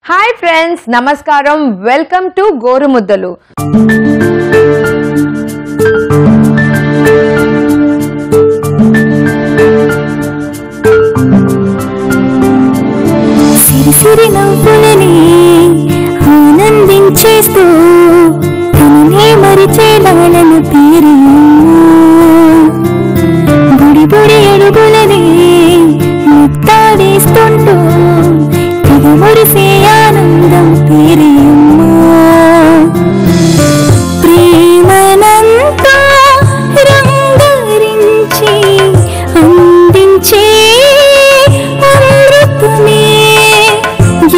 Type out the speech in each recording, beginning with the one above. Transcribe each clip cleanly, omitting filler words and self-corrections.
Hi friends, నమస్కారం. Welcome to Gorumuddalu. సిరి నవ్వులని ఆనందించేస్తూ తననే మరిచే లాలన తీరు బుడి బుడి అడుగులని ముత్తాడేస్తుంటూ తెగ మురిసే ఆనందం తీరియమ్మా ప్రేమనంతా రంగరించి అందించే అమృతమే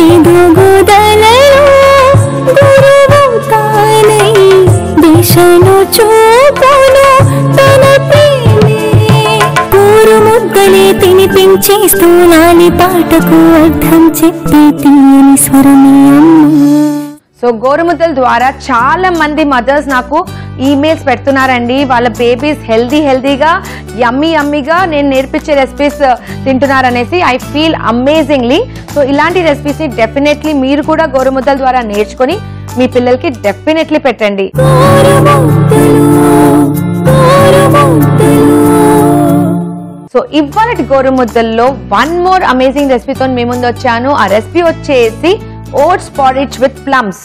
ఏదో గోదలలో గురువు తానై దిశను చూపును తన ప్రేమే గోరుముద్దలే తినిపించేస్తూ లాలి పాటకు అర్థం చెప్పే తీయని స్వరమే అమ్మ. సో గోరుముద్దల ద్వారా చాలా మంది మదర్స్ నాకు ఈమెయిల్స్ పెడుతున్నారండి. వాళ్ళ బేబీస్ హెల్దీగా యమ్మీగా నేను నేర్పించే రెసిపీస్ తింటున్నారనేసి. I feel amazingly. సో ఇలాంటి రెసిపీస్ ని డెఫినెట్లీ మీరు కూడా గోరుముద్దల ద్వారా నేర్చుకొని మీ పిల్లలకి డెఫినెట్లీ పెట్టండి. సో ఇవాళ గోరుముద్దల్లో వన్ మోర్ అమేజింగ్ రెసిపీతో మీ ముందు వచ్చాను. ఆ రెసిపీ వచ్చేసి oats porridge with plums.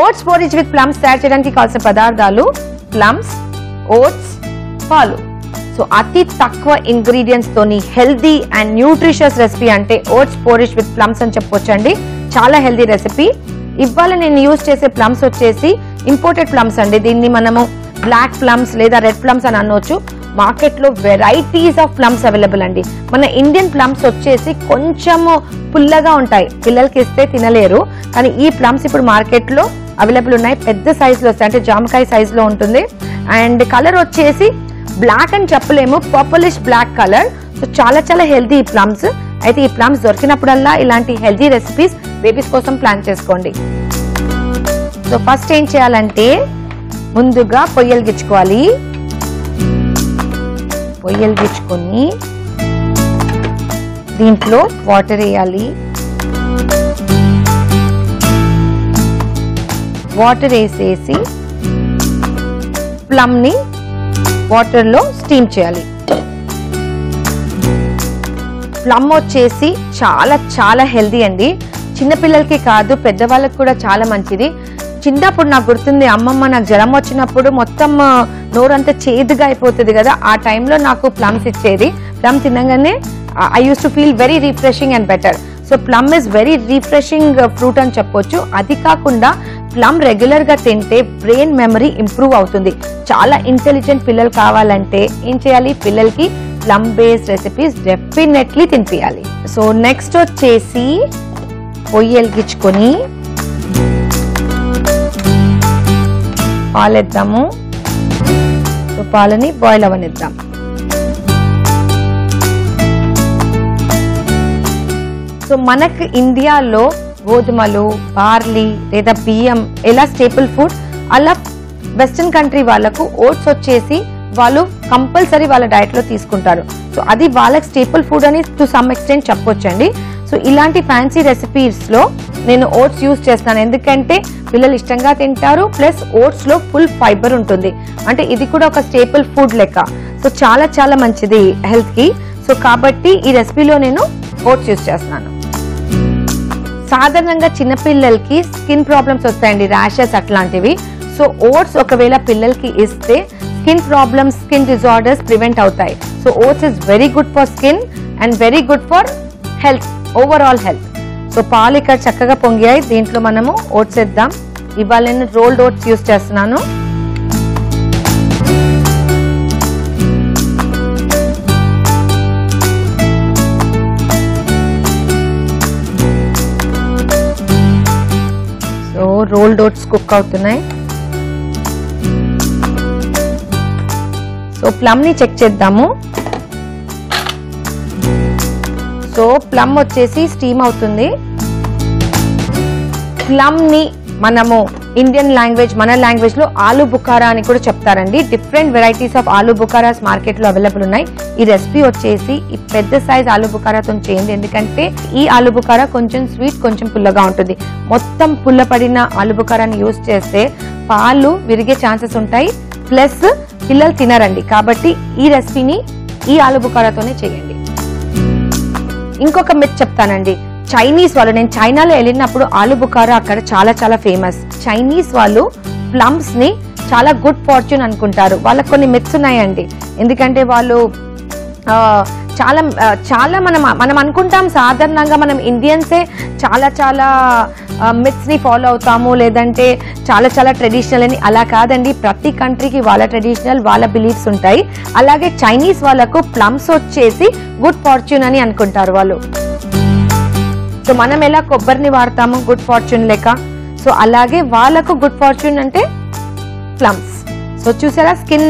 Oats porridge with plums తయారు చేయడానికి కావాల్సిన పదార్థాలు ప్లమ్స్, ఓట్స్, పాలు. సో అతి తక్కువ ఇంగ్రీడియంట్స్ తోని హెల్దీ అండ్ న్యూట్రిషియస్ రెసిపీ అంటే ఓట్స్ porridge with plums అని చెప్పొచ్చండి. చాలా హెల్దీ రెసిపీ. ఇవాళ నేను యూజ్ చేసే ప్లమ్స్ వచ్చేసి ఇంపోర్టెడ్ ప్లమ్స్ అండి. దీన్ని మనము బ్లాక్ ప్లమ్స్ లేదా రెడ్ ప్లమ్స్ అని అనొచ్చు. మార్కెట్ లో వెరైటీస్ ఆఫ్ ప్లమ్స్ అవైలబుల్ అండి. మన ఇండియన్ ప్లమ్స్ వచ్చేసి కొంచెము పుల్లగా ఉంటాయి, పిల్లలకి ఇస్తే తినలేరు. కానీ ఈ ప్లమ్స్ ఇప్పుడు మార్కెట్ లో అవైలబుల్ ఉన్నాయి. పెద్ద సైజ్ లో వస్తాయి, అంటే జామకాయ సైజ్ లో ఉంటుంది. అండ్ కలర్ వచ్చేసి బ్లాక్ అని చెప్పలేము, పర్పులిష్ బ్లాక్ కలర్. సో చాలా చాలా హెల్దీ ఈ ప్లమ్స్. అయితే ఈ ప్లమ్స్ దొరికినప్పుడల్లా ఇలాంటి హెల్దీ రెసిపీస్ బేబీస్ కోసం ప్లాన్ చేసుకోండి. సో ఫస్ట్ ఏం చేయాలంటే ముందుగా పొయ్యలు గిచ్చుకోవాలి. పొయ్యలు గిచ్చుకొని దీంట్లో వాటర్ వేయాలి. వాటర్ వేసేసి ప్లమ్ ని వాటర్ లో స్టీమ్ చేయాలి. ప్లమ్ వచ్చేసి చాలా చాలా హెల్దీ అండి. చిన్నపిల్లలకి కాదు, పెద్దవాళ్ళకి కూడా చాలా మంచిది. చిన్నప్పుడు నాకు గుర్తుంది, అమ్మమ్మ నాకు జ్వరం వచ్చినప్పుడు మొత్తం నోరంతా చేదుగా అయిపోతుంది కదా, ఆ టైంలో నాకు ప్లమ్స్ ఇచ్చేది. ప్లమ్ తినగానే I use to feel very refreshing and better. So plum is very refreshing fruit అని చెప్పొచ్చు. అది కాకుండా ప్లమ్ రెగ్యులర్ గా తింటే బ్రెయిన్ మెమరీ ఇంప్రూవ్ అవుతుంది. చాలా ఇంటెలిజెంట్ పిల్లలు కావాలంటే ఏం చేయాలి, పిల్లలకి ప్లమ్ బేస్డ్ రెసిపీస్ డెఫినెట్లీ తినిపియాలి. సో నెక్స్ట్ వచ్చేసి పొయ్యలు గిచ్చుకొని పాలేద్దాము. సో పాలని బాయిల్ అవనిద్దాం. సో మనకు ఇండియాలో గోధుమలు, బార్లీ లేదా బియ్యం ఎలా స్టేపుల్ ఫుడ్, అలా వెస్టర్న్ కంట్రీ వాళ్ళకు ఓట్స్ వచ్చేసి వాళ్ళు కంపల్సరీ వాళ్ళ డైట్ లో తీసుకుంటారు. సో అది వాళ్ళకి స్టేపుల్ ఫుడ్ అని టు సమ్ ఎక్స్టెంట్ చెప్పొచ్చండి. సో ఇలాంటి ఫ్యాన్సీ రెసిపీస్ లో నేను ఓట్స్ యూజ్ చేస్తాను, ఎందుకంటే పిల్లలు ఇష్టంగా తింటారు. ప్లస్ ఓట్స్ లో ఫుల్ ఫైబర్ ఉంటుంది, అంటే ఇది కూడా ఒక స్టేపుల్ ఫుడ్ లెక్క. సో చాలా చాలా మంచిది హెల్త్ కి. సో కాబట్టి ఈ రెసిపీలో నేను ఓట్స్ యూజ్ చేస్తున్నాను. సాధారణంగా చిన్నపిల్లలకి స్కిన్ ప్రాబ్లమ్స్ వస్తాయండి, ర్యాషెస్ అట్లాంటివి. సో ఓట్స్ ఒకవేళ పిల్లలకి ఇస్తే skin problems, skin disorders prevent అవుతాయి. So oats is very good for skin and very good for health, overall health. So పాలు ఇక్కడ చక్కగా పొంగాయి. దీంట్లో మనము ఓట్స్ వేద్దాం. ఇవాళ నేను రోల్డ్ ఓట్స్ యూజ్ చేస్తున్నాను. సో రోల్డ్ ఓట్స్ కుక్ అవుతున్నాయి. సో ప్లమ్ ని చెక్ చేద్దాము. సో ప్లమ్ వచ్చేసి స్టీమ్ అవుతుంది. ప్లమ్ ని మనము ఇండియన్ లాంగ్వేజ్ మన లాంగ్వేజ్ లో ఆలు బుఖారా అని కూడా చెప్తారండి. డిఫరెంట్ వెరైటీస్ ఆఫ్ ఆలు బుఖారాస్ మార్కెట్ లో అవైలబుల్ ఉన్నాయి. ఈ రెసిపీ వచ్చేసి ఈ పెద్ద సైజ్ ఆలు బుఖారాతో చేయండి, ఎందుకంటే ఈ ఆలు బుఖారా కొంచెం స్వీట్ కొంచెం పుల్లగా ఉంటుంది. మొత్తం పుల్లపడిన ఆలు బుఖారాని యూజ్ చేస్తే పాలు విరిగే ఛాన్సెస్ ఉంటాయి, ప్లస్ పిల్లలు తినరండి. కాబట్టి ఈ రెసిపీని ఈ ఆలు బుఖారాతోనే చేయండి. ఇంకొక మిత్ చెప్తానండి. చైనీస్ వాళ్ళు, నేను చైనాలో వెళ్ళినప్పుడు ఆలు బుఖారా అక్కడ చాలా చాలా ఫేమస్. చైనీస్ వాళ్ళు ప్లమ్స్ ని చాలా గుడ్ ఫార్చ్యూన్ అనుకుంటారు. వాళ్ళకి కొన్ని మిత్స్ ఉన్నాయండి. ఎందుకంటే వాళ్ళు చాలా చాలా మనం అనుకుంటాం సాధారణంగా మనం ఇండియన్సే చాలా చాలా మిత్స్ ని ఫాలో అవుతాము, లేదంటే చాలా చాలా ట్రెడిషనల్ అని. అలా కాదండి, ప్రతి కంట్రీకి వాళ్ళ ట్రెడిషనల్ వాళ్ళ బిలీఫ్స్ ఉంటాయి. అలాగే చైనీస్ వాళ్ళకు ప్లమ్స్ వచ్చేసి గుడ్ ఫార్చ్యూన్ అని అనుకుంటారు వాళ్ళు. సో మనం ఎలా కొబ్బరిని వాడతాము గుడ్ ఫార్చ్యూన్ లెక్క, సో అలాగే వాళ్ళకు గుడ్ ఫార్చ్యూన్ అంటే ప్లమ్స్. సో చూసారా స్కిన్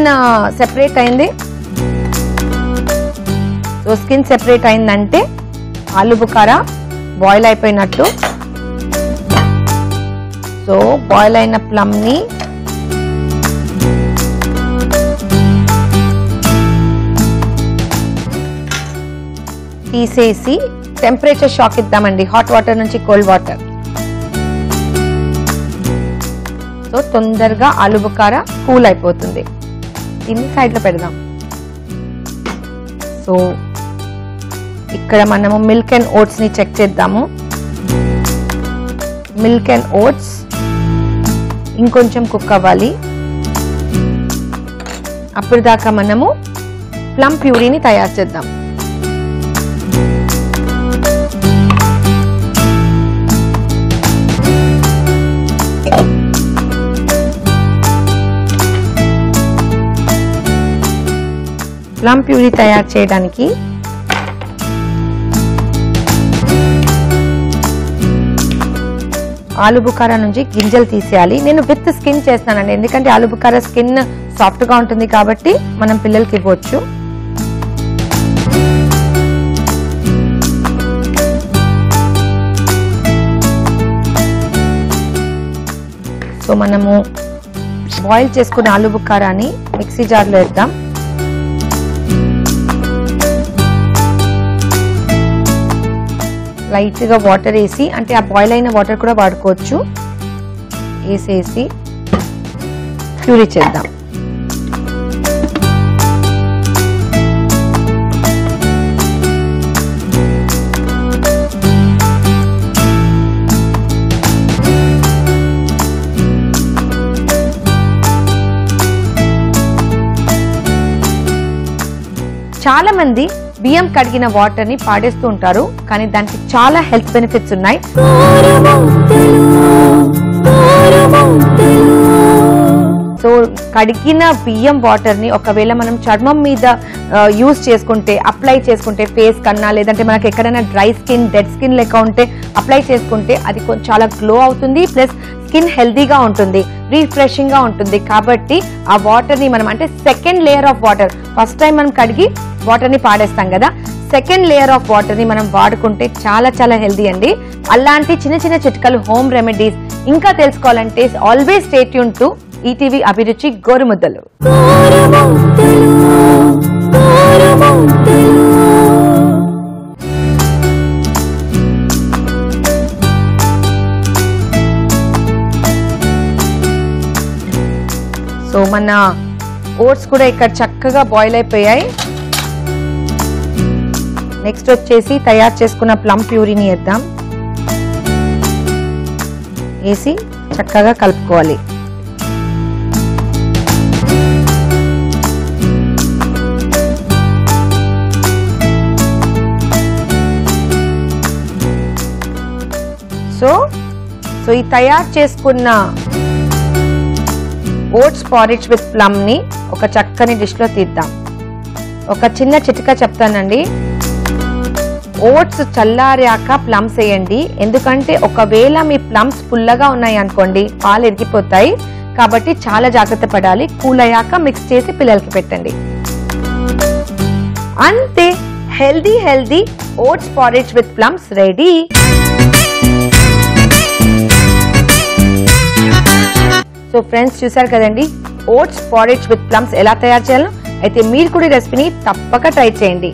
సెపరేట్ అయింది. సో స్కిన్ సెపరేట్ అయిందంటే ఆలు బుఖారా బాయిల్ అయిపోయినట్టు. సో బాయిల్ అయిన ప్లమ్ ని తీసేసి టెంపరేచర్ షాక్ ఇద్దామండి, హాట్ వాటర్ నుంచి కోల్డ్ వాటర్. సో తొందరగా ఆలు బుఖారా కూల్ అయిపోతుంది. దీన్ని సైడ్ లో పెడదాం. సో ఇక్కడ మనము మిల్క్ అండ్ ఓట్స్ ని చెక్ చేద్దాము. మిల్క్ అండ్ ఓట్స్ ఇంకొంచెం కుక్ అవ్వాలి. అప్పుడు దాకా మనము ప్లమ్ ప్యూరీని తయారు చేద్దాం. ప్లమ్ ప్యూరీ తయారు చేయడానికి ఆలు బుఖారా నుంచి గింజలు తీసేయాలి. నేను విత్ స్కిన్ చేస్తానండి, ఎందుకంటే ఆలు బుఖారా స్కిన్ సాఫ్ట్ గా ఉంటుంది కాబట్టి మనం పిల్లలకి ఇవ్వచ్చు. సో మనము బాయిల్ చేసుకున్న ఆలు బుఖారాని మిక్సీ జార్లో వేద్దాం. లైట్ గా వాటర్ వేసి, అంటే ఆ బాయిల్ అయిన వాటర్ కూడా వాడుకోవచ్చు, వేసేసి ప్యూరీ చేద్దాం. చాలా మంది బియ్యం కడిగిన వాటర్ ని పాడేస్తూ ఉంటారు, కానీ దానికి చాలా హెల్త్ బెనిఫిట్స్ ఉన్నాయి. సో కడిగిన బియ్యం వాటర్ ని ఒకవేళ మనం చర్మం మీద యూజ్ చేసుకుంటే, అప్లై చేసుకుంటే, ఫేస్ కన్నా లేదంటే మనకి ఎక్కడైనా డ్రై స్కిన్, డెడ్ స్కిన్ లెక్క ఉంటే అప్లై చేసుకుంటే అది చాలా గ్లో అవుతుంది, ప్లస్ స్కిన్ హెల్దీగా ఉంటుంది, రీఫ్రెషింగ్ గా ఉంటుంది. కాబట్టి ఆ వాటర్ ని మనం, అంటే second layer of water, first time మనం కడిగి వాటర్ ని పాడేస్తాం కదా, సెకండ్ లేయర్ ఆఫ్ వాటర్ ని మనం వాడుకుంటే చాలా చాలా హెల్దీ అండి. అలాంటి చిన్న చిన్న చిట్కాలు, హోమ్ రెమెడీస్ ఇంకా తెలుసుకోవాలంటే always stay tune to ETV అభిరుచి గోరుముద్దలు. సో మన ఓట్స్ కూడా ఇక్కడ చక్కగా బాయిల్ అయిపోయాయి. నెక్స్ట్ వచ్చేసి తయారు చేసుకున్న ప్లమ్ ప్యూరీని వేద్దాం. వేసి చక్కగా కలుపుకోవాలి. సో ఈ తయారు చేసుకున్న ఓట్స్ పారిజ్ విత్ ప్లమ్ ని ఒక చక్కని డిష్ లో తీద్దాం. ఒక చిన్న చిట్కా చెప్తానండి, ఓట్స్ చల్లారాక ప్లమ్స్ వేయండి. ఎందుకంటే ఒకవేళ మీ ప్లమ్స్ పుల్లగా ఉన్నాయి అనుకోండి, పాలు ఎరిగిపోతాయి. కాబట్టి చాలా జాగ్రత్త పడాలి. కూల్ అయ్యాక మిక్స్ చేసి పిల్లలకి పెట్టండి. అంతే, healthy healthy oats porridge with plums ready. So friends చూసారు కదండి ఓట్స్ పారిజ్ విత్ ప్లమ్స్ ఎలా తయారు చేయాలో. అయితే మీరు కూడా ఈ రెసిపీని తప్పక ట్రై చేయండి.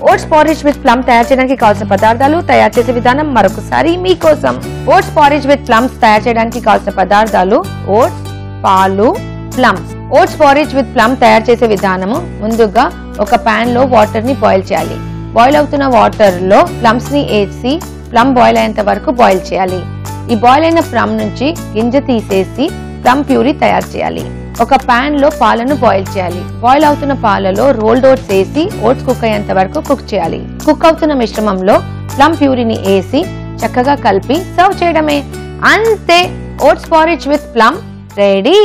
ఓట్స్ పారిజ్ విత్ ప్లమ్ తయారు చేయడానికి కావాల్సిన పదార్థాలు, తయారు చేసే విధానం మరొకసారి మీకోసం. ఓట్స్ పారిజ్ విత్ ప్లమ్స్ తయారు చేయడానికి కావాల్సిన పదార్థాలు ఓట్స్, పాలు, plums. Oats porridge with plum తయారు చేసే విధానము ముందుగా ఒక పాన్ లో వాటర్ ని బాయిల్ చేయాలి. బాయిల్ అవుతున్న వాటర్ లో ప్లమ్స్ ని వేసి ప్లమ్ బాయిల్ అయ్యేంత వరకు బాయిల్ చేయాలి. ఈ బాయిల్ అయిన ప్లమ్ నుంచి గింజ తీసేసి ప్లమ్ ప్యూరీ తయారు చేయాలి. ఒక పాన్ లో పాలను బాయిల్ చేయాలి. బాయిల్ అవుతున్న పాలలో రోల్డ్ ఓట్స్ వేసి ఓట్స్ కుక్ అయ్యేంత వరకు కుక్ చేయాలి. కుక్ అవుతున్న మిశ్రమంలో ప్లమ్ ప్యూరీని వేసి చక్కగా కలిపి సర్వ్ చేయడమే. అంతే, oats porridge with plum ready.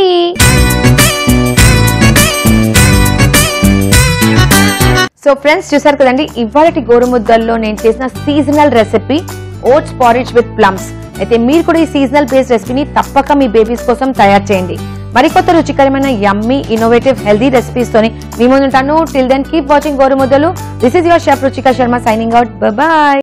So friends చూసారు కదండి ఇవాళటి గోరుముద్దల్లో నేను చేసిన seasonal recipe oats porridge with plums. అయితే మీరు కూడా ఈ సీజనల్ బేస్డ్ రెసిపీని తప్పక మీ బేబీస్ కోసం తయారు చేయండి. మరికొత్త రుచికరమైన యమ్మీ ఇన్నోవేటివ్ హెల్దీ రెసిపీస్ తోని మీ ముందుంటాను. Till then keep watching Gorumuddalu. This is your chef Ruchika Sharma signing out. Bye bye.